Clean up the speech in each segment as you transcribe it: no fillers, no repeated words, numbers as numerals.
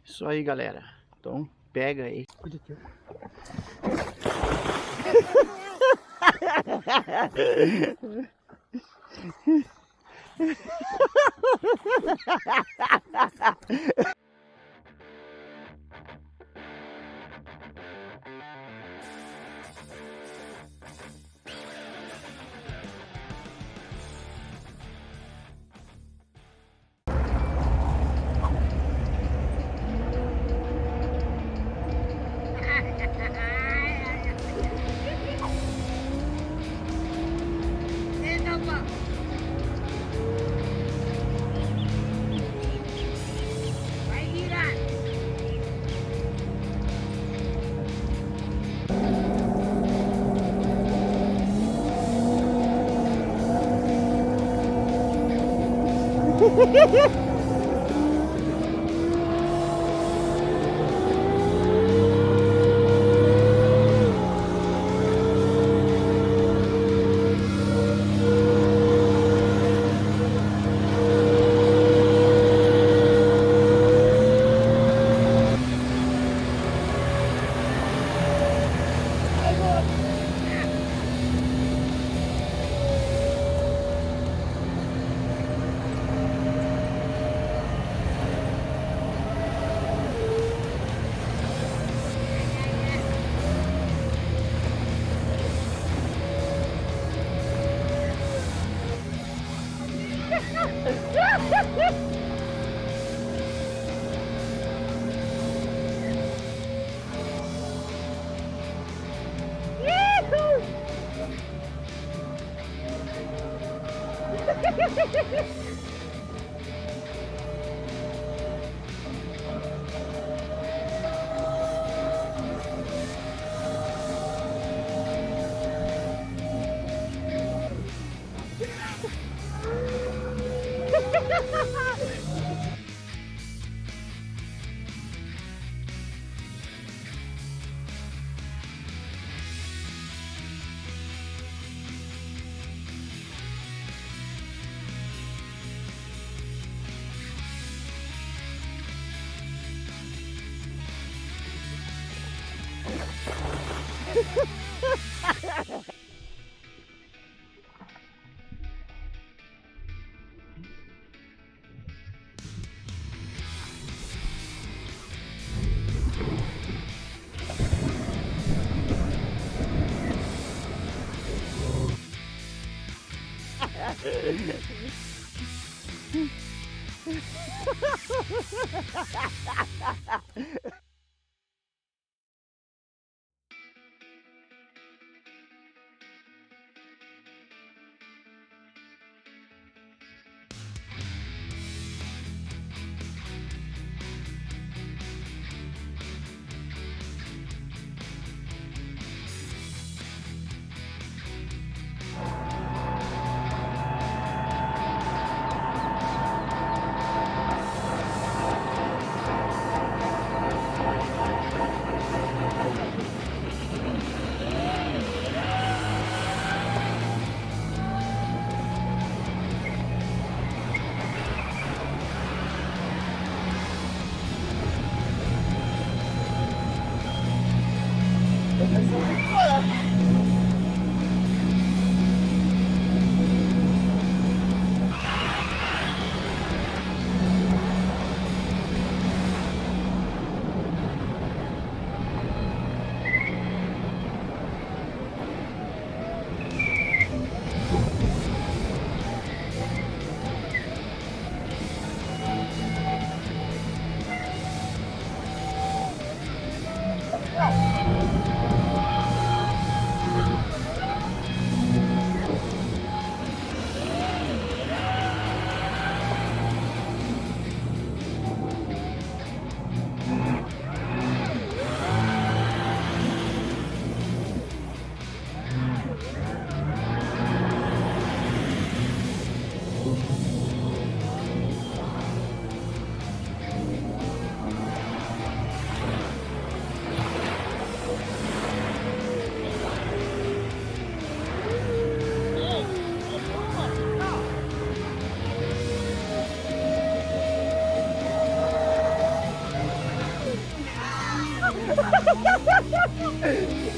Isso aí, galera. Então, pega aí. Cuida aqui, ó.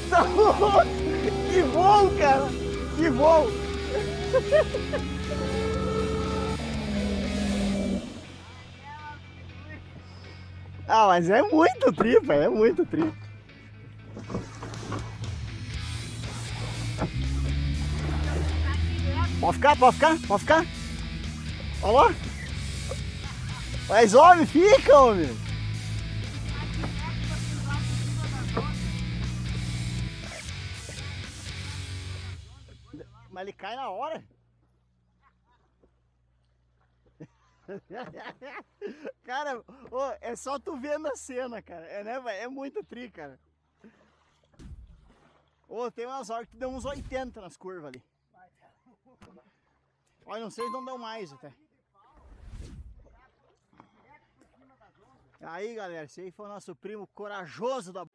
Tá louco! Que bom, cara! Que bom! Ah, mas é muito tripa, é muito tripa. Pode ficar, pode ficar, pode ficar. Olha lá. Mas homem, fica, homem. Mas ele cai na hora. Cara, ô, é só tu vendo a cena, cara. É, né, é muito tri, cara. Ô, tem umas horas que tu deu uns 80 nas curvas ali. Olha, não sei se não deu mais até. Aí, galera, esse aí foi o nosso primo corajoso da...